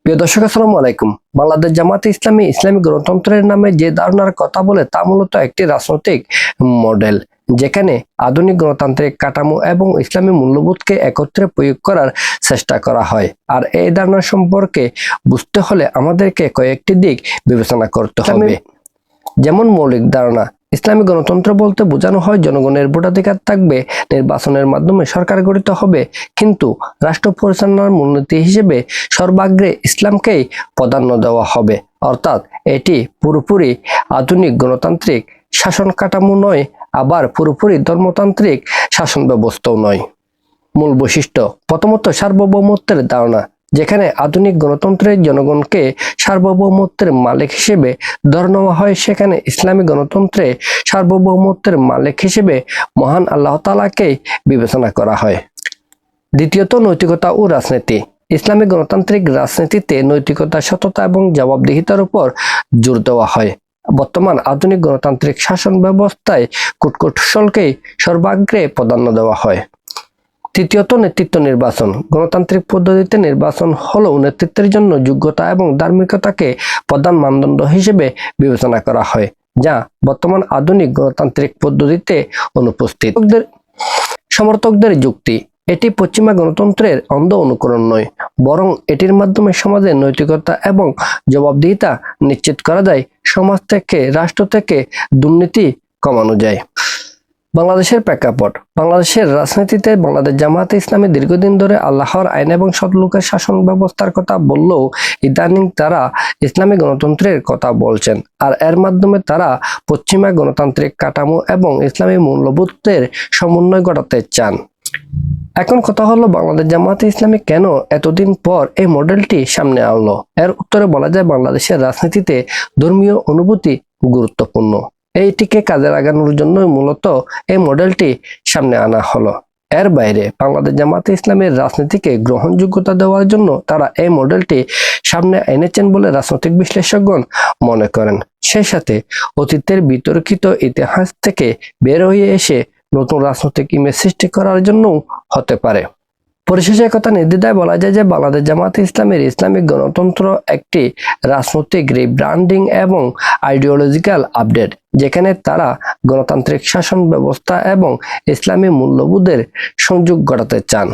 প্রিয় দর্শক, আসসালামু আলাইকুম। বাংলাদেশ জামাতে ইসলামী ইসলামী গণতন্ত্রের নামে যে ধারণার কথা বলে তা মূলত একটি রাজনৈতিক মডেল, যেখানে আধুনিক গণতান্ত্রিক কাঠামো এবং ইসলামী মূল্যবোধকে একত্রে প্রয়োগ করার চেষ্টা করা হয়। আর এই ধারণা সম্পর্কে বুঝতে হলে আমাদেরকে কয়েকটি দিক বিবেচনা করতে হবে। যেমন মৌলিক ধারণা, ইসলামী গণতন্ত্র বলতে বোঝানো হয় জনগণের ভোটাধিকার থাকবে, নির্বাচনের মাধ্যমে সরকার গঠিত হবে, কিন্তু রাষ্ট্র পরিচালনার মূলনীতি হিসেবে সর্বাগ্রে ইসলামকেই প্রাধান্য দেওয়া হবে। অর্থাৎ এটি পুরোপুরি আধুনিক গণতান্ত্রিক শাসন কাঠামো নয়, আবার পুরোপুরি ধর্মতান্ত্রিক শাসন ব্যবস্থাও নয়। মূল বৈশিষ্ট্য, প্রথমত সার্বভৌমত্বের ধারণা, যেখানে আধুনিক গণতন্ত্রের জনগণকে সার্বভৌমত্বের মালিক হিসেবে ধরে নেওয়া হয়, সেখানে ইসলামী গণতন্ত্রে সার্বভৌমত্বের মালিক হিসেবে মহান আল্লাহ তাআলাকেই বিবেচনা করা হয়। দ্বিতীয়ত নৈতিকতা ও রাজনীতি, ইসলামী গণতান্ত্রিক রাজনীতিতে নৈতিকতা, সততা এবং জবাবদিহিতার উপর জোর দেওয়া হয়। বর্তমান আধুনিক গণতান্ত্রিক শাসন ব্যবস্থায় কূটকৌশলকেই সর্বাগ্রে প্রাধান্য দেওয়া হয়। তৃতীয়ত নেতৃত্ব নির্বাচন, গণতান্ত্রিক পদ্ধতিতে নির্বাচন হলেও নেতৃত্বের জন্য যোগ্যতা এবং ধার্মিকতাকে প্রধান মানদণ্ড হিসেবে বিবেচনা করা হয়, যা বর্তমান আধুনিক গণতান্ত্রিক পদ্ধতিতে অনুপস্থিত। সমর্থকদের যুক্তি, এটি পশ্চিমা গণতন্ত্রের অন্ধ অনুকরণ নয়, বরং এটির মাধ্যমে সমাজের নৈতিকতা এবং জবাবদিহিতা নিশ্চিত করা যায়। সমাজ থেকে, রাষ্ট্র থেকে দুর্নীতি কমানো যায়। বাংলাদেশের প্রেক্ষাপট, বাংলাদেশের রাজনীতিতে বাংলাদেশ জামাতে ইসলামী দীর্ঘদিন ধরে আল্লাহর আইন এবং সৎলোকের শাসন ব্যবস্থার কথা বললেও ইদানিং তারা ইসলামী গণতন্ত্রের কথা বলছেন, আর এর মাধ্যমে তারা পশ্চিমা গণতান্ত্রিক কাঠামো এবং ইসলামী মূল্যবোধের সমন্বয় ঘটাতে চান। এখন কথা হলো, বাংলাদেশ জামাতে ইসলামী কেন এতদিন পর এই মডেলটি সামনে আনলো? এর উত্তরে বলা যায়, বাংলাদেশের রাজনীতিতে ধর্মীয় অনুভূতি গুরুত্বপূর্ণ। এইটিকে কাজে লাগানোর জন্য মূলত এই মডেলটি সামনে আনা হলো। এর বাইরে বাংলাদেশ জামাতে ইসলামের রাজনীতিকে গ্রহণযোগ্যতা দেওয়ার জন্য তারা এই মডেলটি সামনে এনেছেন বলে রাজনৈতিক বিশ্লেষকগণ মনে করেন। সেই সাথে অতীতের বিতর্কিত ইতিহাস থেকে বের হয়ে এসে নতুন রাজনৈতিক ইমেজ সৃষ্টি করার জন্যও হতে পারে। পরিশেষে কথা নির্দ্বিধায় বলা যায় যে বাংলাদেশ জামাতে ইসলামের ইসলামিক গণতন্ত্র একটি রাজনৈতিক রিব্র্যান্ডিং এবং আইডিওলজিক্যাল আপডেট, যেখানে তারা গণতান্ত্রিক শাসন ব্যবস্থা এবং ইসলামী মূল্যবোধের সংযোগ ঘটাতে চান।